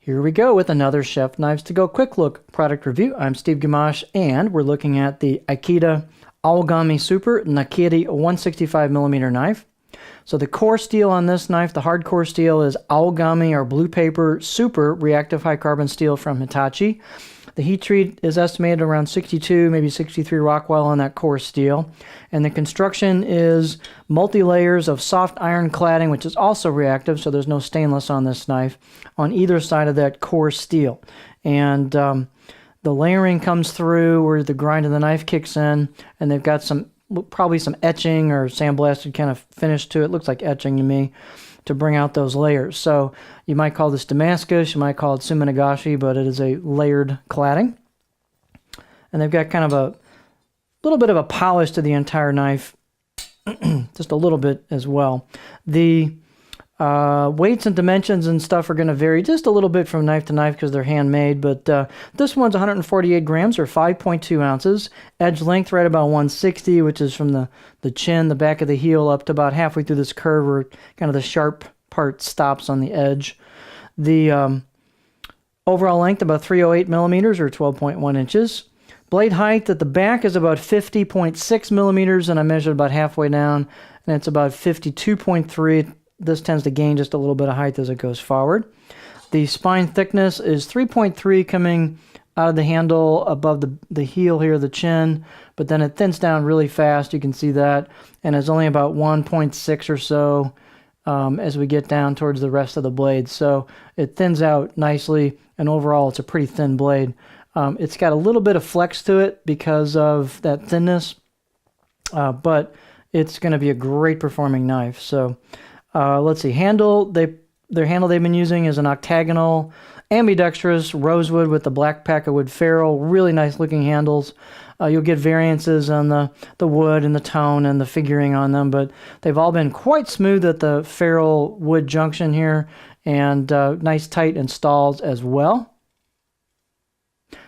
Here we go with another Chef Knives to Go quick look product review. I'm Steve Gamache, and we're looking at the Ikeda Aogami Super Nakiri 165mm knife. So the core steel on this knife, the hardcore steel, is Aogami or Blue Paper Super reactive high carbon steel from Hitachi. The heat treat is estimated around 62, maybe 63 Rockwell on that core steel. And the construction is multi-layers of soft iron cladding, which is also reactive, so there's no stainless on this knife, on either side of that core steel. And the layering comes through where the grind of the knife kicks in, and they've got probably some etching or sandblasted kind of finish to it. Looks like etching to me, to bring out those layers. So you might call this Damascus, you might call it Suminagashi, but it is a layered cladding. And they've got kind of a little bit of a polish to the entire knife, just a little bit as well. The weights and dimensions and stuff are going to vary just a little bit from knife to knife because they're handmade, but this one's 148 grams or 5.2 ounces. Edge length right about 160, which is from the chin, the back of the heel, up to about halfway through this curve where kind of the sharp part stops on the edge. The overall length about 308 millimeters or 12.1 inches. Blade height at the back is about 50.6 millimeters, and I measured about halfway down, and it's about 52.3. This tends to gain just a little bit of height as it goes forward. The spine thickness is 3.3 coming out of the handle above the heel here, the chin, but then it thins down really fast. You can see that, and it's only about 1.6 or so as we get down towards the rest of the blade. So it thins out nicely, and overall it's a pretty thin blade. It's got a little bit of flex to it because of that thinness, but it's going to be a great performing knife. So let's see, their handle they've been using is an octagonal ambidextrous rosewood with the black packawood ferrule. Really nice looking handles. You'll get variances on the wood and the tone and the figuring on them, but they've all been quite smooth at the ferrule wood junction here, and nice tight installs as well.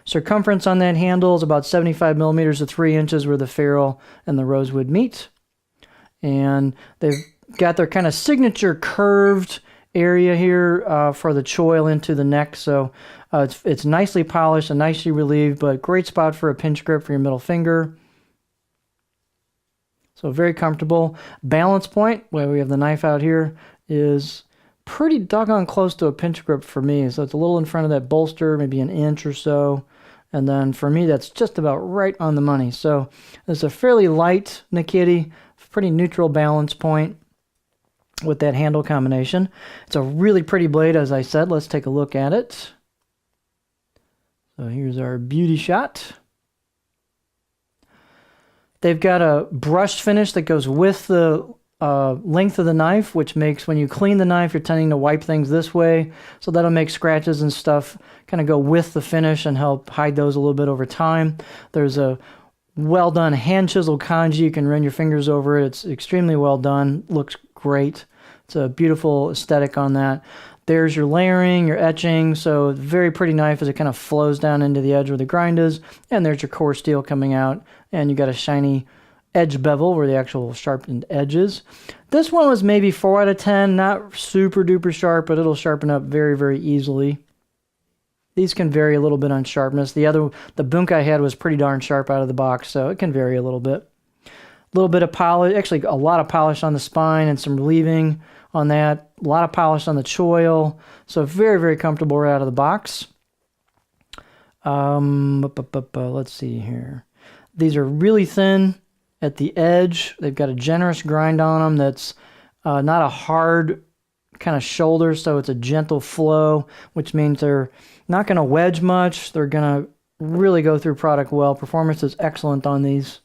Circumference on that handle is about 75 millimeters to 3 inches where the ferrule and the rosewood meet. And they've got their kind of signature curved area here for the choil into the neck. So it's nicely polished and nicely relieved, but great spot for a pinch grip for your middle finger. So very comfortable. Balance point, where we have the knife out here, is pretty doggone close to a pinch grip for me. So it's a little in front of that bolster, maybe an inch or so. And then for me, that's just about right on the money. So it's a fairly light Nakiri, pretty neutral balance point with that handle combination. It's a really pretty blade, as I said. Let's take a look at it. So here's our beauty shot. They've got a brushed finish that goes with the length of the knife, which makes when you clean the knife, you're tending to wipe things this way. So that'll make scratches and stuff kind of go with the finish and help hide those a little bit over time. There's a well done hand chiseled kanji. You can run your fingers over it. It's extremely well done. Looks great. It's a beautiful aesthetic on that. There's your layering, your etching. So very pretty knife as it kind of flows down into the edge where the grind is. And there's your core steel coming out. And you got a shiny edge bevel where the actual sharpened edge is. This one was maybe 4 out of 10. Not super duper sharp, but it'll sharpen up very, very easily. These can vary a little bit on sharpness. The Bunkai I had was pretty darn sharp out of the box, so it can vary a little bit. A little bit of polish, actually a lot of polish on the spine and some relieving on that. A lot of polish on the choil. So very, very comfortable right out of the box. Let's see here. These are really thin at the edge. They've got a generous grind on them that's not a hard kind of shoulder, so it's a gentle flow, which means they're not going to wedge much. They're going to really go through product well. Performance is excellent on these.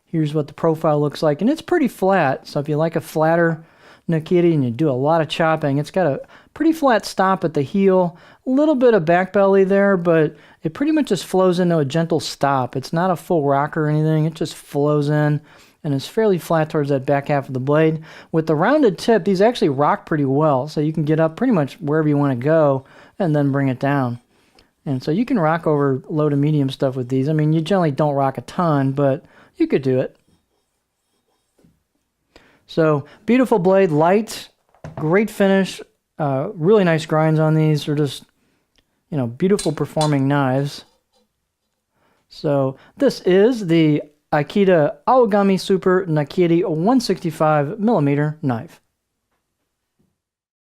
Here's what the profile looks like, and it's pretty flat. So if you like a flatter Nakiri and you do a lot of chopping, it's got a pretty flat stop at the heel, a little bit of back belly there, but it pretty much just flows into a gentle stop. It's not a full rock or anything. It just flows in, and it's fairly flat towards that back half of the blade. With the rounded tip, these actually rock pretty well, so you can get up pretty much wherever you want to go and then bring it down. And so you can rock over low to medium stuff with these. I mean, you generally don't rock a ton, but you could do it. So beautiful blade, light, great finish, really nice grinds on these. They're just beautiful performing knives. So this is the Ikeda Aogami Super Nakiri 165mm knife.